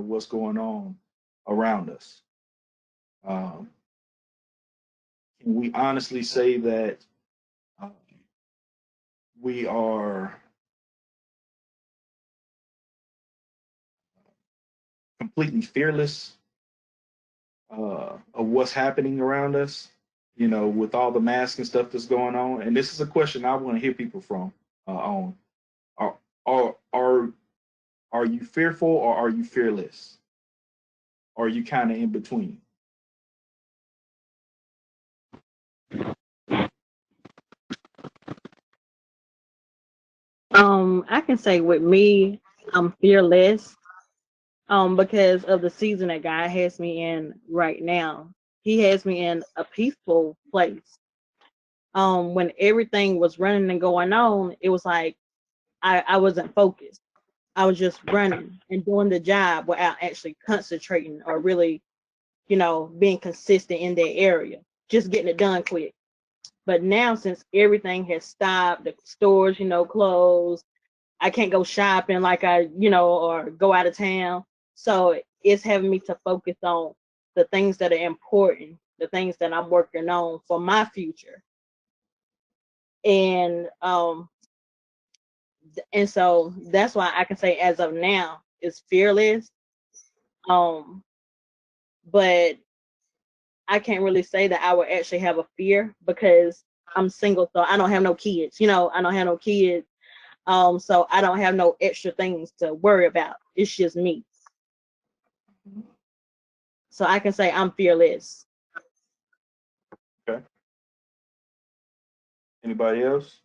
what's going on around us. Um, can we honestly say that uh, we are completely fearless of what's happening around us? You know, with all the masks and stuff that's going on. And this is a question I want to hear people from on. Are, are are are you fearful or are you fearless? Or are you kind of in between? I can say with me, I'm fearless. Because of the season that God has me in right now. He has me in a peaceful place. When everything was running and going on, it was like I wasn't focused. I was just running and doing the job without actually concentrating or really, being consistent in that area. Just getting it done quick. But now, since everything has stopped, the stores, closed, I can't go shopping like or go out of town. So it's having me to focus on the things that are important, the things that I'm working on for my future. And so that's why I can say as of now it's fearless. Um, but I can't really say that I would actually have a fear because I'm single, so I don't have no kids. I don't have no kids. So I don't have no extra things to worry about. It's just me. So I can say I'm fearless. Okay. Anybody else?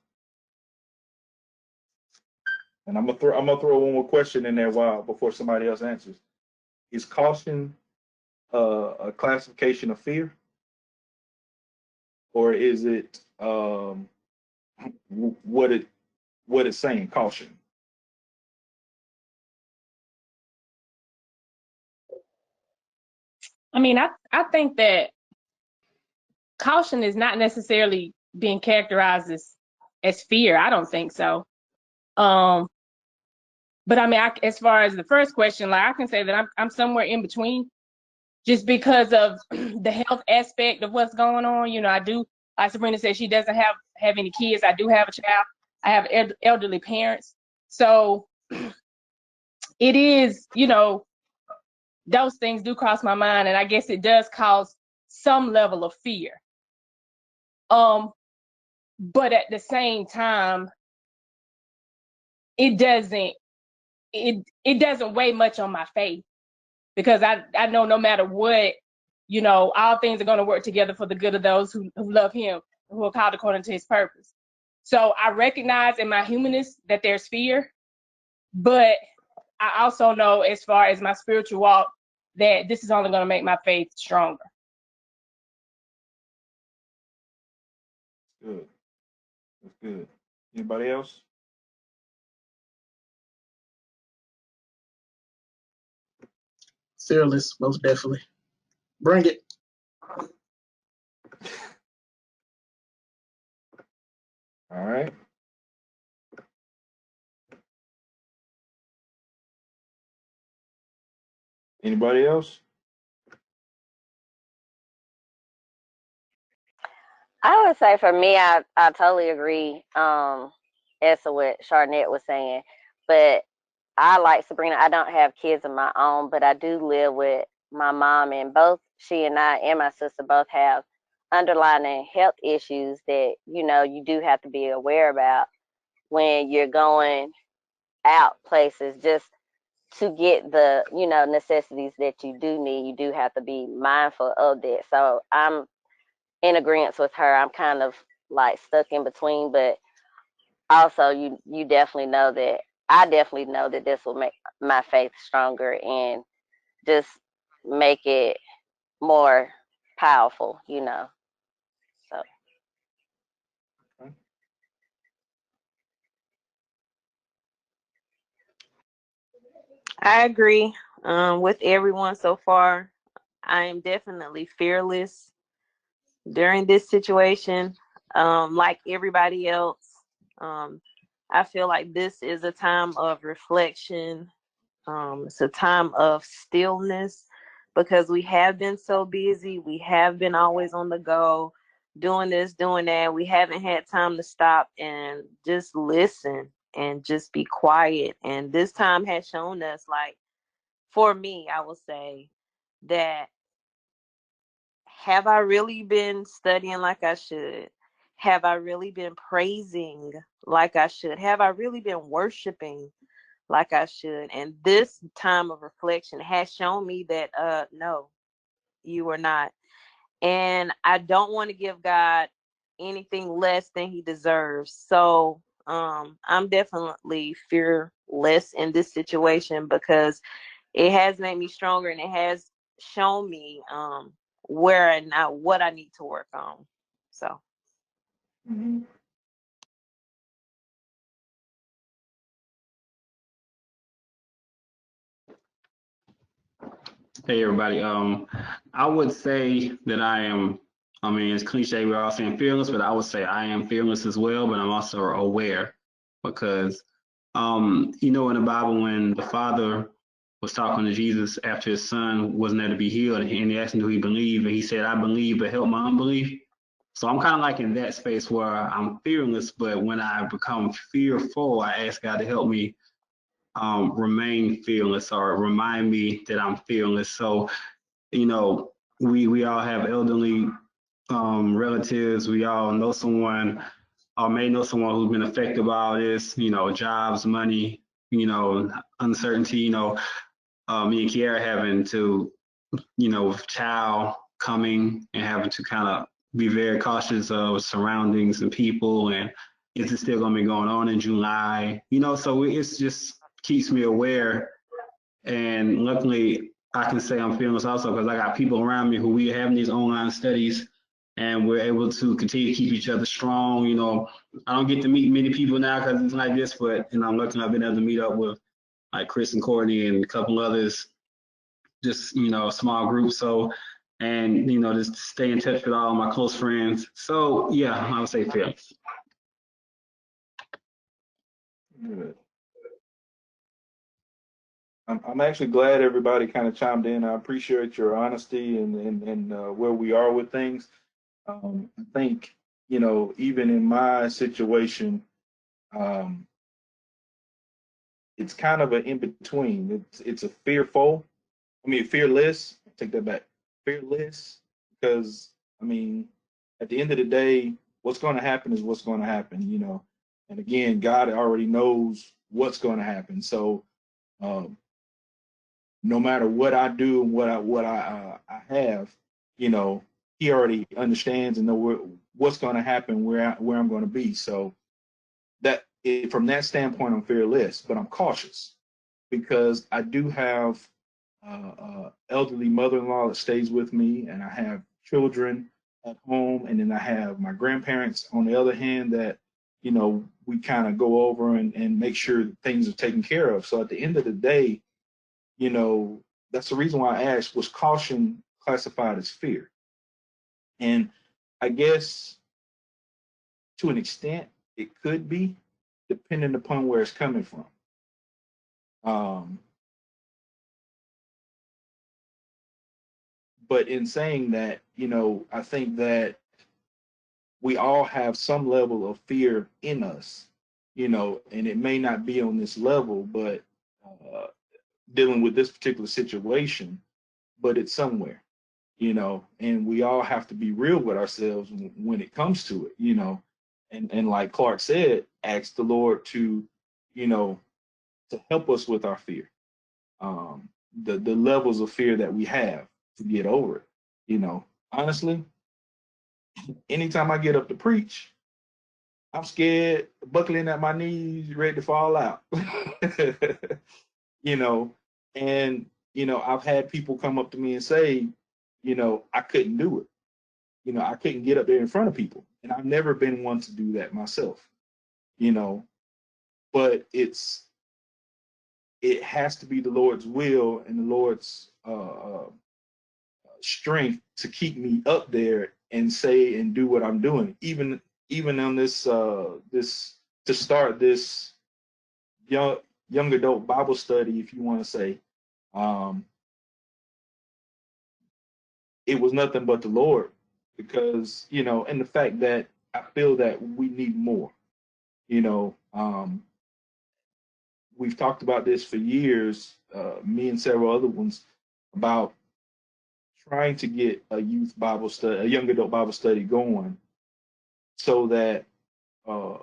And I'm gonna throw one more question in there while before somebody else answers. Is caution a classification of fear, or is it what it's saying? Caution. I mean, I think that caution is not necessarily being characterized as fear. I don't think so. Um, but I mean, as far as the first question, like I can say that I'm somewhere in between, just because of the health aspect of what's going on. I do, like Sabrina said, she doesn't have any kids. I do have a child. I have elderly parents, so it is, those things do cross my mind, and I guess it does cause some level of fear. But at the same time, it doesn't it doesn't weigh much on my faith, because I know no matter what, all things are going to work together for the good of those who love him, who are called according to his purpose. So I recognize in my humanness that there's fear, but I also know, as far as my spiritual walk, that this is only going to make my faith stronger. Good. That's good. Anybody else? Fearless, most definitely. Bring it. All right. Anybody else? I would say for me, I totally agree as to what Charnette was saying. But I, like Sabrina, I don't have kids of my own, but I do live with my mom, and both she and I and my sister both have underlying health issues that, you do have to be aware about when you're going out places, just to get the, necessities that you do need. You do have to be mindful of that. So I'm in agreement with her. I'm kind of like stuck in between, but also you definitely know that I definitely know that this will make my faith stronger and just make it more powerful. So Okay. I agree with everyone so far. I am definitely fearless during this situation. Like everybody else, um, I feel like this is a time of reflection It's a time of stillness because we have been so busy. We have been always on the go, doing this, doing that. We haven't had time to stop and just listen and just be quiet. And this time has shown us, like, for me, I will say that, have I really been studying like I should? Have I really been praising like I should? Have I really been worshiping like I should? And this time of reflection has shown me that no, you are not. And I don't want to give God anything less than he deserves. So I'm definitely fearless in this situation because it has made me stronger and it has shown me where and not what I need to work on. So Mhm. Hey everybody. I would say that I am. I mean, it's cliche. We're all saying fearless, but I would say I am fearless as well. But I'm also aware because, in the Bible when the Father was talking to Jesus after his son wasn't there to be healed, and he asked him, "Do he believe?" And he said, "I believe, but help my unbelief." So I'm kind of like in that space where I'm fearless, but when I become fearful, I ask God to help me remain fearless or remind me that I'm fearless. So we all have elderly relatives. We all know someone or may know someone who's been affected by all this, jobs, money, uncertainty, me and Kiara having to, child coming and having to kind of be very cautious of surroundings and people. And is it still going to be going on in July? So it's just keeps me aware, and luckily, I can say I'm fearless also because I got people around me who we are having these online studies and we're able to continue to keep each other strong. I don't get to meet many people now because it's like this, but I'm lucky I've been able to meet up with like Chris and Courtney and a couple others, just, a small group. So, and, just stay in touch with all my close friends. So, yeah, I would say fearless. Good. I'm actually glad everybody kind of chimed in. I appreciate your honesty and where we are with things. I think, even in my situation, um, it's kind of an in between. It's a fearful. I mean, fearless. Take that back. Fearless, because I mean, at the end of the day, what's going to happen is what's going to happen. And again, God already knows what's going to happen. So um, no matter what I do and what I have, He already understands and know what's going to happen, where I'm going to be. So from that standpoint, I'm fearless, but I'm cautious because I do have elderly mother-in-law that stays with me, and I have children at home, and then I have my grandparents on the other hand that we kind of go over and make sure that things are taken care of. So at the end of the day, you know, that's the reason why I asked, was caution classified as fear? And I guess to an extent it could be, depending upon where it's coming from. Um, but in saying that, I think that we all have some level of fear in us, and it may not be on this level, but uh, dealing with this particular situation, but it's somewhere, and we all have to be real with ourselves when it comes to it, and like Clark said, ask the Lord to, you know, to help us with our fear, the levels of fear that we have to get over it. Honestly, anytime I get up to preach, I'm scared, buckling at my knees, ready to fall out. you know, and I've had people come up to me and say, I couldn't do it. I couldn't get up there in front of people. And I've never been one to do that myself, you know, but it has to be the Lord's will and the Lord's strength to keep me up there and say and do what I'm doing, even on this to start this young young adult Bible study, if you want to say, um, it was nothing but the Lord, because and the fact that I feel that we need more. You know, we've talked about this for years, me and several other ones, about trying to get a youth Bible study, a young adult Bible study going, so that uh,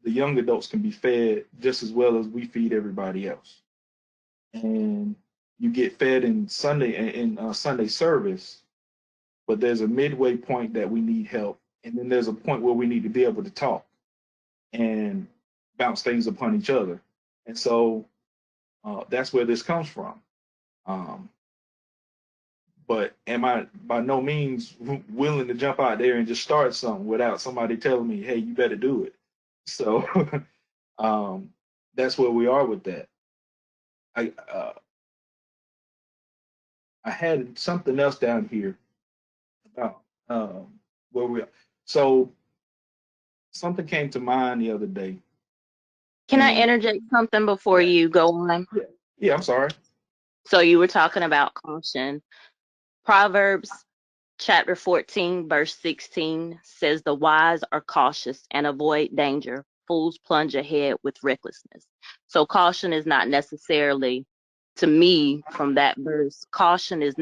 the young adults can be fed just as well as we feed everybody else. And you get fed in Sunday service, but there's a midway point that we need help, and then there's a point where we need to be able to talk and bounce things upon each other. And so that's where this comes from. Um, but am I by no means willing to jump out there and just start something without somebody telling me, hey, you better do it. So um, that's where we are with that. I I had something else down here about where we are. So something came to mind the other day, Can I and interject something before you go on? yeah, yeah, I'm sorry. So you were talking about caution. Proverbs chapter 14, verse 16 says, "The wise are cautious and avoid danger. Fools plunge ahead with recklessness." So caution is not necessarily, to me, from that verse, caution does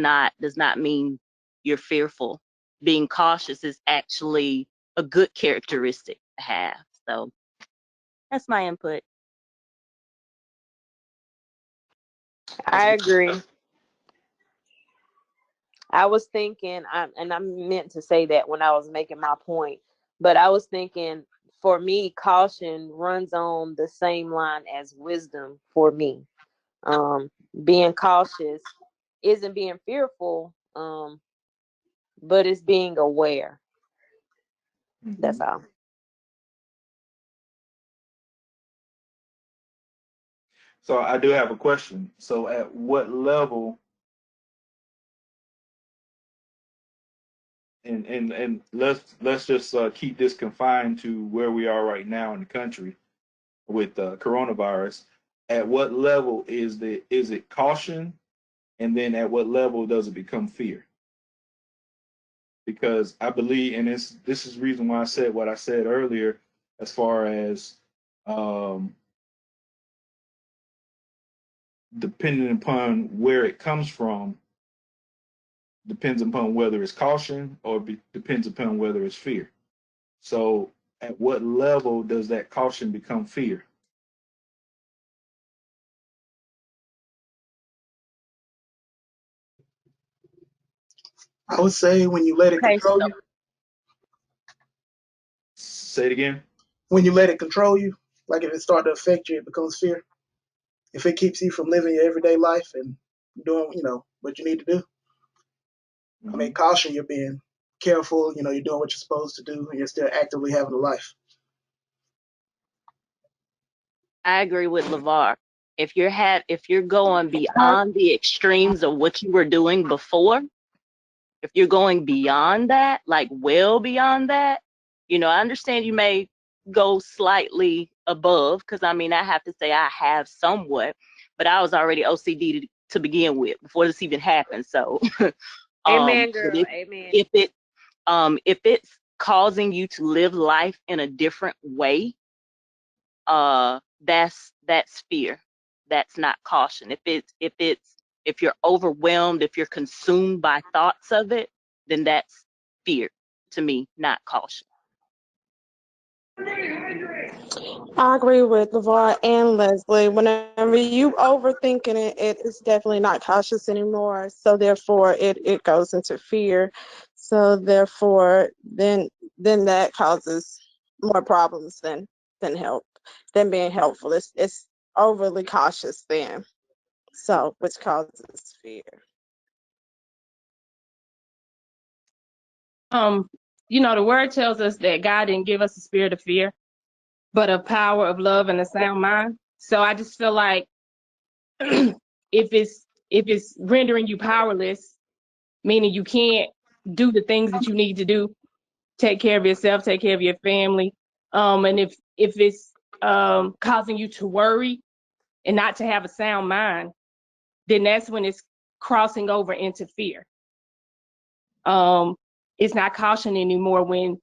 not mean you're fearful. Being cautious is actually a good characteristic to have. So that's my input. That's I agree. I was thinking, and I meant to say that when I was making my point, but I was thinking, for me, caution runs on the same line as wisdom for me. Um, Being cautious isn't being fearful, but it's being aware. That's mhm. all. So I do have a question. So at what level, and let's just keep this confined to where we are right now in the country with coronavirus. At what level is it caution, and then at what level does it become fear? Because I believe, and this is the reason why I said what I said earlier, as far as um, depending upon where it comes from, depends upon whether it's caution or depends upon whether it's fear. So, at what level does that caution become fear? I would say when you let it Okay, control so you, Say it again. when you let it control you, like if it start to affect you, it becomes fear. If it keeps you from living your everyday life and doing, what you need to do. I mean, Hmm. caution, you're being careful, you're doing what you're supposed to do, and you're still actively having a life. I agree with LeVar. If you're going beyond the extremes of what you were doing before, if you're going beyond that, like well beyond that, I understand you may go slightly above, because I mean, I have to say I have somewhat, but I was already OCD to begin with before this even happened. So, Amen, but girl. Amen. if it's causing you to live life in a different way, that's fear. That's not caution. If you're overwhelmed, if you're consumed by thoughts of it, then that's fear to me, not caution. I agree with LeVar and Leslie. Whenever you overthinking it, it is definitely not cautious anymore. So therefore, it goes into fear. So therefore, then that causes more problems than help than being helpful. It's overly cautious then, so which causes fear. Um, the word tells us that God didn't give us a spirit of fear, but of power, of love, and a sound mind. So I just feel like if it's rendering you powerless, meaning you can't do the things that you need to do, take care of yourself, take care of your family, and if it's causing you to worry, and not to have a sound mind, then that's when it's crossing over into fear. It's not caution anymore when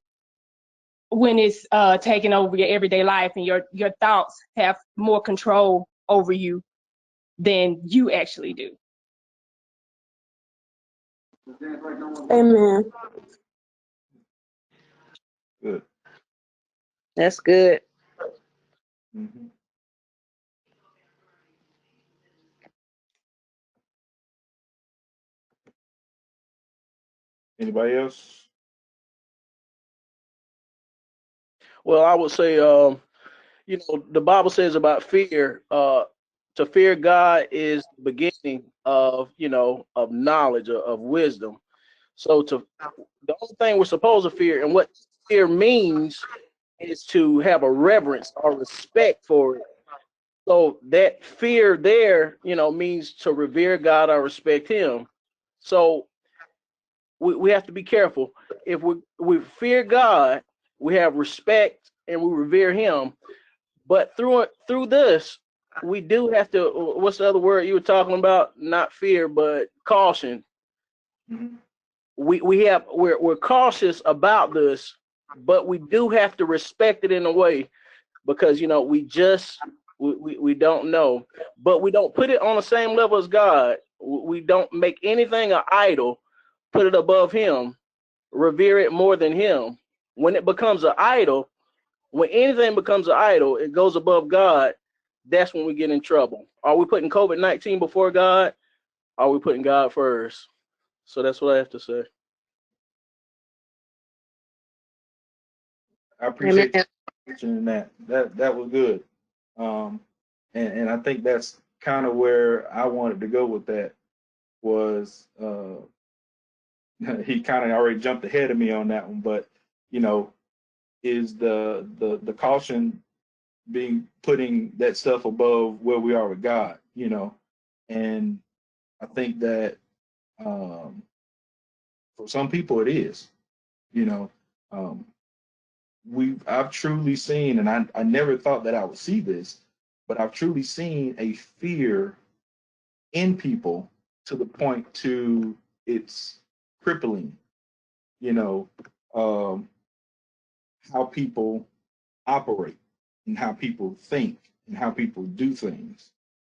it's taking over your everyday life and your thoughts have more control over you than you actually do. Amen. Good. That's good. Mm-hmm. Anybody else? Well, I would say, the Bible says about fear. To fear God is the beginning of, of knowledge, of wisdom. So the only thing we're supposed to fear, and what fear means, is to have a reverence or respect for it. So that fear there, means to revere God or respect Him. So we have to be careful. If we fear God, we have respect and we revere Him. But through this, we do have to. What's the other word you were talking about? Not fear, but caution. Mm-hmm. We're cautious about this, but we do have to respect it in a way, because we don't know, but we don't put it on the same level as God. We don't make anything an idol, put it above Him, revere it more than Him. When it becomes an idol, when anything becomes an idol, it goes above God. That's when we get in trouble. Are we putting COVID-19 before God? Are we putting God first? So that's what I have to say. I Amen. appreciate you mentioning that. That was good. And I think that's kind of where I wanted to go with that. Was he kind of already jumped ahead of me on that one, but you know, is the caution being putting that stuff above where we are with God, and I think that for some people it is, you know, um, I've truly seen, and I never thought that I would see this, but I've truly seen a fear in people to the point to it's crippling, you know, um, how people operate and how people think and how people do things.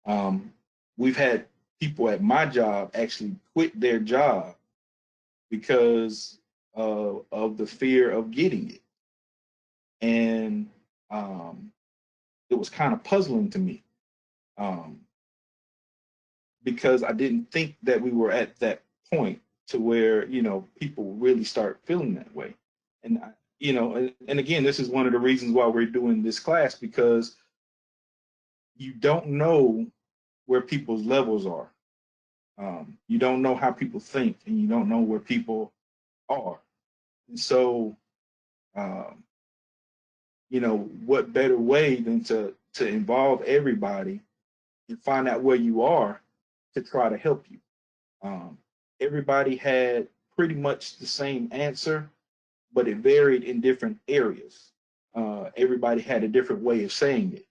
Um, we've had people at my job actually quit their job because of the fear of getting it. And it was kind of puzzling to me, um, because I didn't think that we were at that point to where, people really start feeling that way. And, and again, this is one of the reasons why we're doing this class, because you don't know where people's levels are. You don't know how people think, and you don't know where people are. And so, um, what better way than to involve everybody and find out where you are to try to help you. Um, Everybody had pretty much the same answer, but it varied in different areas. Everybody had a different way of saying it.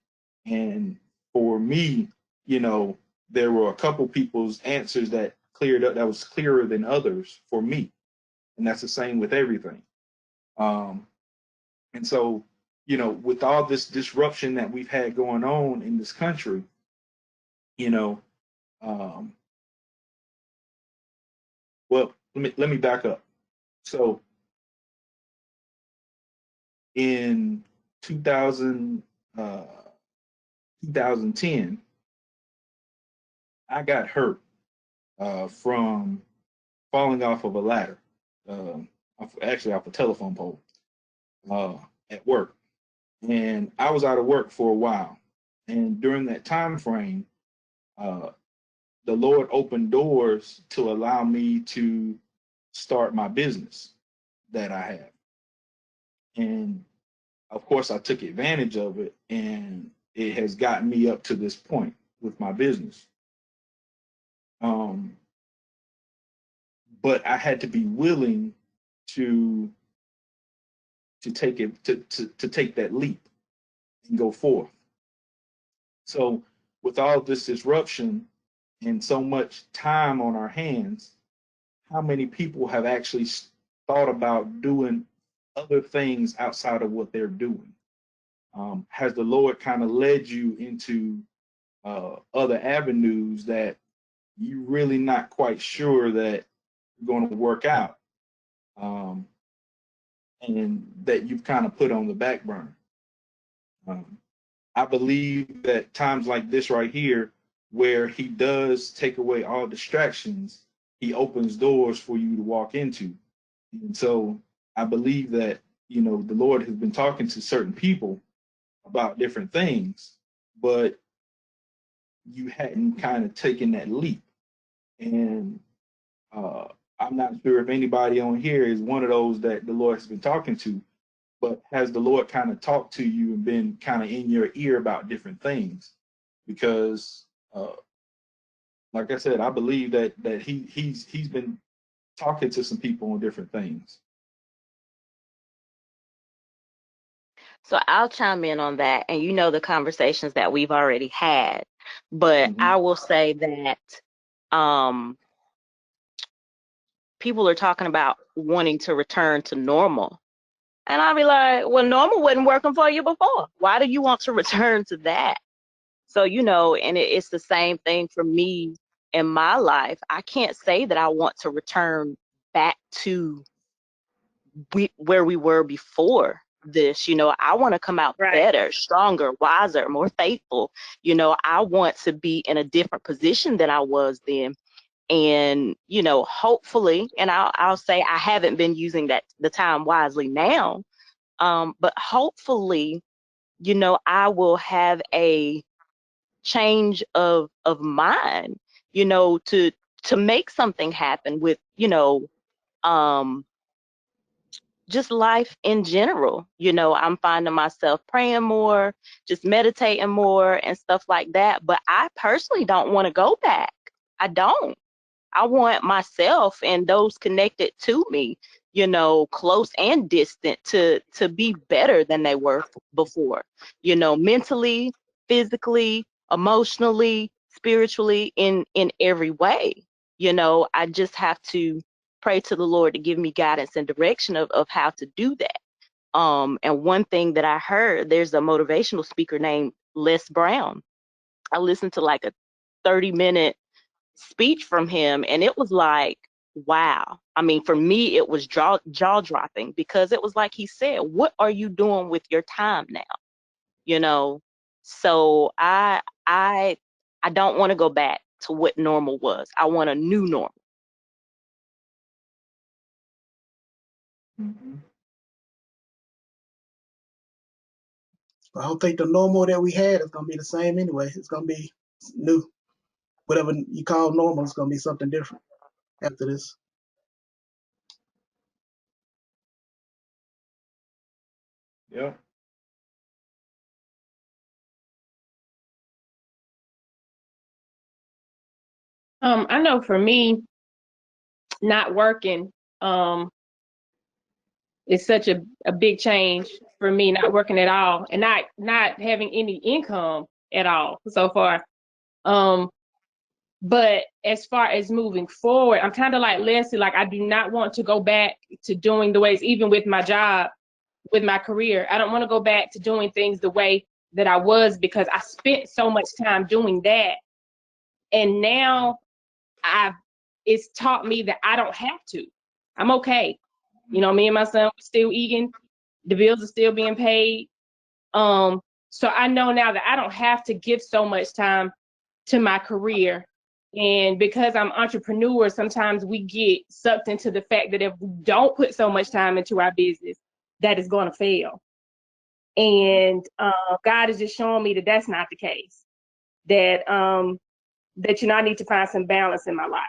And for me, there were a couple people's answers that cleared up, that was clearer than others for me. And that's the same with everything. Um, and so, with all this disruption that we've had going on in this country, you know, um, well, let me back up. So in 2000, 2010, I got hurt from falling off of a ladder, actually off a telephone pole uh, at work. And I was out of work for a while. And during that time frame, uh, the Lord opened doors to allow me to start my business that I have. And of course, I took advantage of it, and it has gotten me up to this point with my business. Um, but I had to be willing to take it to take that leap and go forth. So with all this disruption and so much time on our hands, how many people have actually thought about doing other things outside of what they're doing? Has the Lord kind of led you into other avenues that you really not quite sure that are going to work out, um, and that you've kind of put on the back burner? Um, I believe that times like this right here, where he does take away all distractions, he opens doors for you to walk into. And so I believe that, the Lord has been talking to certain people about different things, but you hadn't kind of taken that leap. And uh, I'm not sure if anybody on here is one of those that the Lord has been talking to, but has the Lord kind of talked to you and been kind of in your ear about different things? Because, like I said, I believe that he's been talking to some people on different things. So I'll chime in on that, and the conversations that we've already had, but Mm-hmm. I will say that people are talking about wanting to return to normal. And I'll be like, well, normal wasn't working for you before. Why do you want to return to that? So, and it's the same thing for me in my life. I can't say that I want to return back to where we were before this. I want to come out better, stronger, wiser, more faithful. I want to be in a different position than I was then. And, hopefully, and I'll say I haven't been using the time wisely now. But hopefully, I will have a change of mind, to make something happen with, um, just life in general. I'm finding myself praying more, just meditating more and stuff like that. But I personally don't want to go back. I don't. I want myself and those connected to me, close and distant, to be better than they were before, mentally, physically, emotionally, spiritually, in every way. I just have to pray to the Lord to give me guidance and direction of how to do that. And one thing that I heard, there's a motivational speaker named Les Brown. I listened to like a 30-minute speech from him, and it was like, wow. I mean, for me, it was jaw dropping, because it was like he said, what are you doing with your time now? So I don't want to go back to what normal was. I want a new normal. Mm-hmm. I don't think the normal that we had is gonna be the same anyway. It's gonna be new. Whatever you call normal is gonna be something different after this. Yeah. I know for me, not working, is such a big change for me, not working at all and not having any income at all so far. But as far as moving forward, I'm kind of like Leslie, like I do not want to go back to doing the ways, even with my job, with my career. I don't want to go back to doing things the way that I was, because I spent so much time doing that. And now it's taught me that I don't have to. I'm okay. Me and my son, we're still eating. The bills are still being paid. So I know now that I don't have to give so much time to my career. And because I'm entrepreneur, sometimes we get sucked into the fact that if we don't put so much time into our business, that is going to fail. And God is just showing me that that's not the case. That I need to find some balance in my life.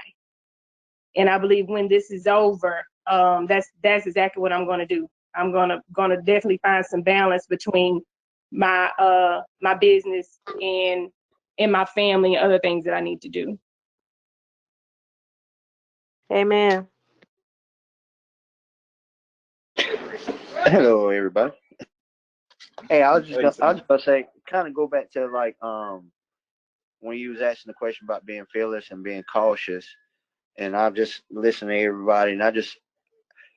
And I believe when this is over, that's exactly what I'm going to do. I'm gonna definitely find some balance between my business and my family and other things that I need to do. Amen. Hello, everybody. Hey, I was just Hey, gonna, I was Sam. just gonna say, kind of go back to like when you was asking the question about being fearless and being cautious, and I just listen to everybody, and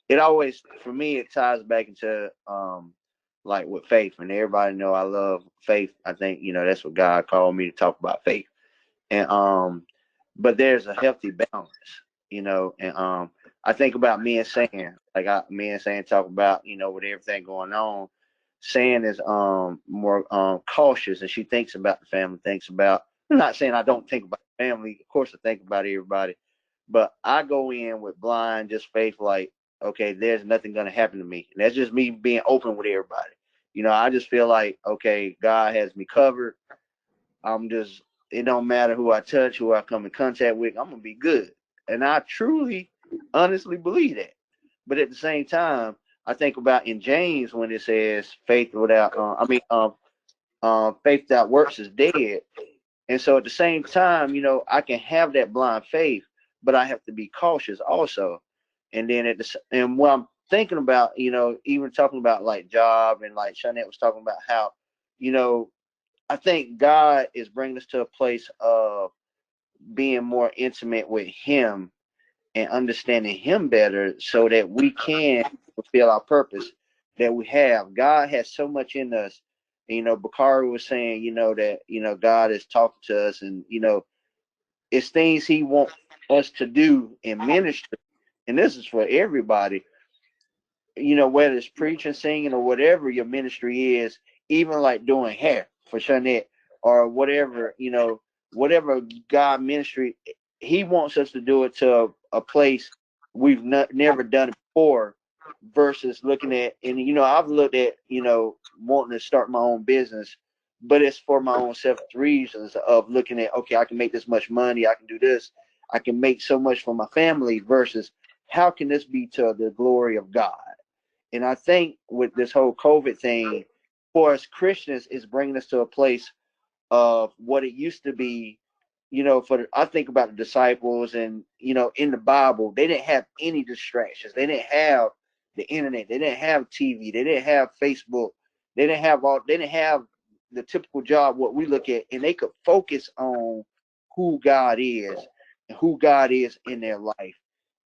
it always, for me, it ties back into like with faith, and everybody know I love faith. I think, that's what God called me to talk about, faith. And but there's a healthy balance, and I think about me and saying, like, me and saying talk about, with everything going on. Saying is more cautious, and she thinks about the family, thinks about, I'm not saying I don't think about the family, of course I think about everybody, but I go in with blind just faith, like, okay, there's nothing gonna happen to me. And that's just me being open with everybody. I just feel like, okay, God has me covered. It don't matter who I touch, who I come in contact with, I'm gonna be good. And I truly, honestly believe that. But at the same time, I think about in James when it says faith without, faith without works is dead. And so at the same time, I can have that blind faith, but I have to be cautious also. And then and what I'm thinking about, even talking about like job, and like Shanette was talking about how, you know, I think God is bringing us to a place of being more intimate with Him and understanding Him better, so that we can fulfill our purpose that we have. God has so much in us. Bakari was saying, that, God is talking to us, and, it's things He wants us to do in ministry. And this is for everybody, whether it's preaching, singing, or whatever your ministry is, even like doing hair for Shanette, or whatever, whatever God ministry, He wants us to do it to a place we've never done it before, versus looking at, and, I've looked at, wanting to start my own business, but it's for my own self reasons of looking at, okay, I can make this much money, I can do this, I can make so much for my family, versus how can this be to the glory of God? And I think with this whole COVID thing, for us Christians, is bringing us to a place of what it used to be. I think about the disciples, and, in the Bible, they didn't have any distractions. They didn't have the internet. They didn't have TV. They didn't have Facebook. They didn't have the typical job, what we look at, and they could focus on who God is and who God is in their life.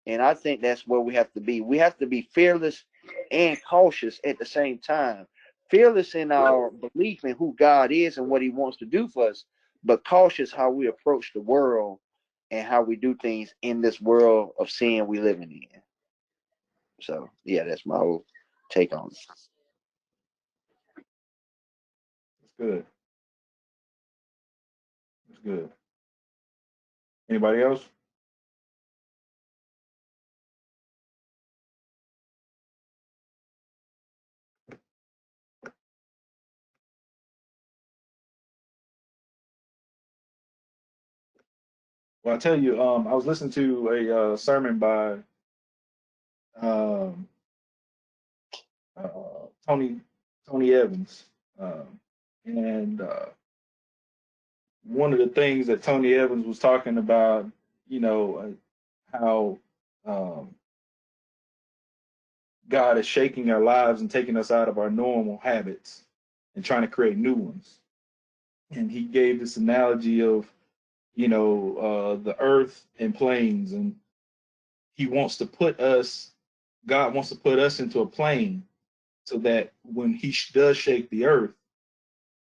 And I think that's where we have to be. We have to be fearless and cautious at the same time. Fearless in our belief in who God is and what He wants to do for us, but cautious how we approach the world and how we do things in this world of sin we living in. So yeah, that's my whole take on it. That's good. That's good. Anybody else? Well, I tell you, I was listening to a sermon by um, Tony Evans, and one of the things that Tony Evans was talking about, how um, God is shaking our lives and taking us out of our normal habits and trying to create new ones. And he gave this analogy of, the earth and planes, and he wants to put us, God wants to put us into a plane, so that when He does shake the earth,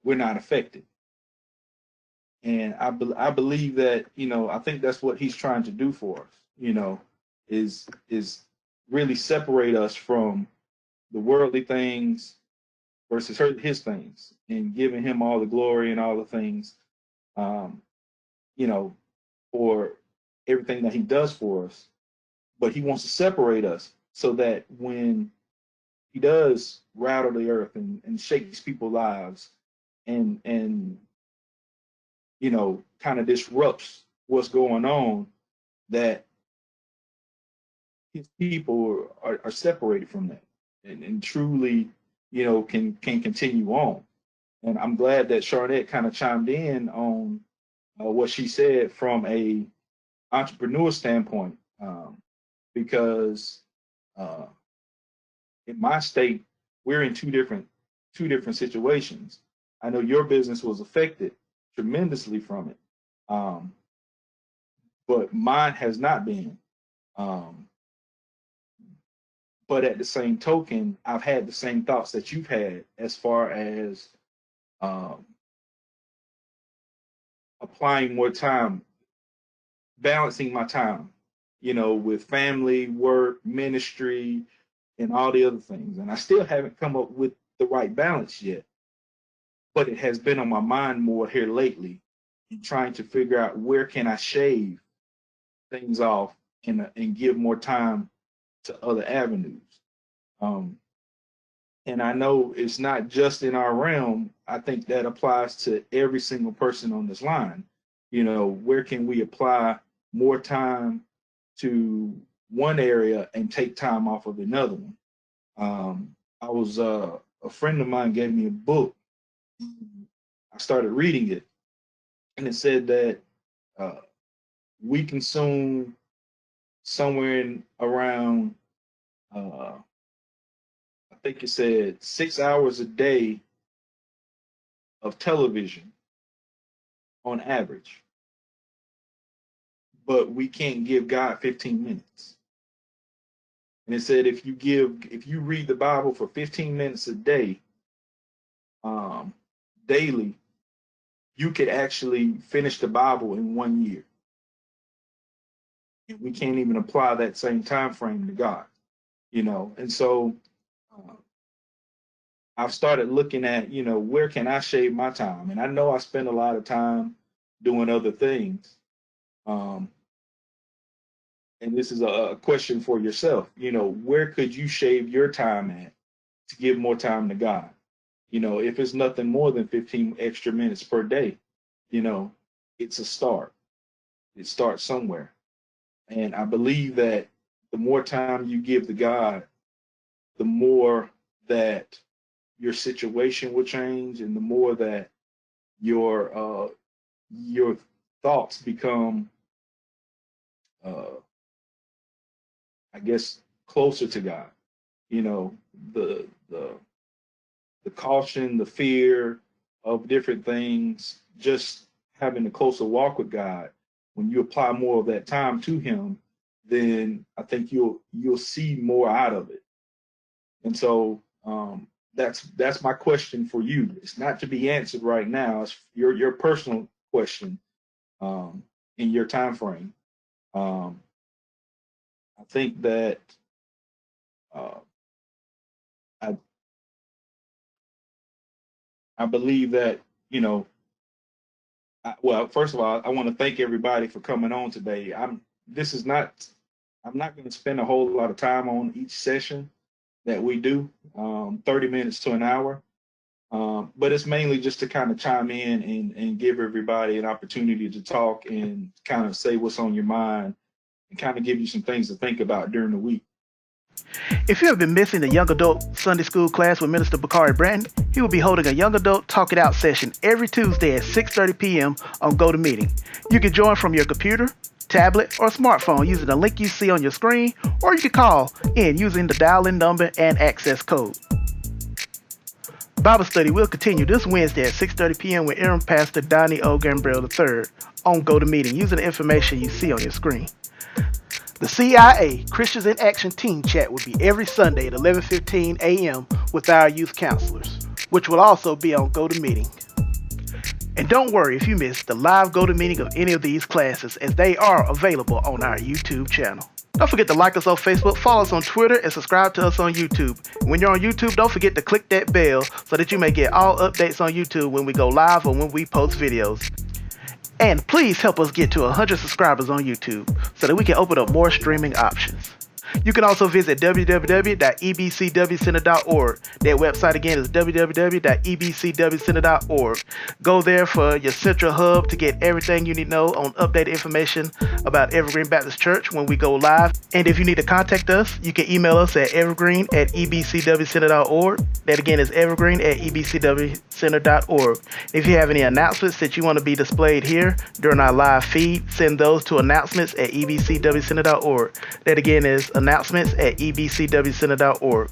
we're not affected. And I believe that, I think that's what He's trying to do for us, is really separate us from the worldly things versus His things, and giving Him all the glory and all the things, um, you know, for everything that He does for us. But He wants to separate us so that when He does rattle the earth and shakes people's lives, and kind of disrupts what's going on, that His people are separated from that, and truly, can continue on. And I'm glad that Charlotte kind of chimed in on what she said from a entrepreneur standpoint, because uh, in my state, we're in two different situations. I know your business was affected tremendously from it, Um, but mine has not been. Um, but at the same token, I've had the same thoughts that you've had as far as um, applying more time, balancing my time, with family, work, ministry, and all the other things. And I still haven't come up with the right balance yet, but it has been on my mind more here lately, trying to figure out where can I shave things off and give more time to other avenues. Um, and I know it's not just in our realm. I think that applies to every single person on this line. Where can we apply more time to one area and take time off of another one? I was a friend of mine gave me a book. I started reading it, and it said that uh, we consume somewhere in around, I think it said 6 hours a day of television on average, but we can't give God 15 minutes. And it said if you read the Bible for 15 minutes a day, daily, you could actually finish the Bible in 1 year. And we can't even apply that same time frame to God, And so I've started looking at, where can I shave my time? And I know I spend a lot of time doing other things. And this is a question for yourself. Where could you shave your time at to give more time to God? If it's nothing more than 15 extra minutes per day, it's a start. It starts somewhere. And I believe that the more time you give to God, the more that your situation will change, and the more that your thoughts become, I guess, closer to God. The caution, the fear of different things, just having a closer walk with God. When you apply more of that time to Him, then I think you'll see more out of it. And so that's my question for you. It's not to be answered right now. It's your personal question in your time frame. I think that I I believe that well, first of all, I want to thank everybody for coming on today. I'm not going to spend a whole lot of time on each session that we do, 30 minutes to an hour. But it's mainly just to kind of chime in and give everybody an opportunity to talk and kind of say what's on your mind and kind of give you some things to think about during the week. If you have been missing the Young Adult Sunday School class with Minister Bakari Branton, he will be holding a Young Adult Talk It Out session every Tuesday at 6:30 p.m. on GoToMeeting. You can join from your computer, tablet, or smartphone using the link you see on your screen, or you can call in using the dial-in number and access code. Bible study will continue this Wednesday at 6:30 p.m. with Interim Pastor Donnie O. Gambrell III on GoToMeeting using the information you see on your screen. The CIA Christians in Action Team Chat will be every Sunday at 11:15 a.m. with our youth counselors, which will also be on GoToMeeting. And don't worry if you missed the live GoToMeeting of any of these classes, as they are available on our YouTube channel. Don't forget to like us on Facebook, follow us on Twitter, and subscribe to us on YouTube. And when you're on YouTube, don't forget to click that bell so that you may get all updates on YouTube when we go live or when we post videos. And please help us get to 100 subscribers on YouTube so that we can open up more streaming options. You can also visit www.ebcwcenter.org. That website again is www.ebcwcenter.org. Go there for your central hub to get everything you need to know on updated information about Evergreen Baptist Church when we go live. And if you need to contact us, you can email us at evergreen@ebcwcenter.org. That again is evergreen@ebcwcenter.org. If you have any announcements that you want to be displayed here during our live feed, send those to announcements@ebcwcenter.org. That again is announcements@ebcwcenter.org.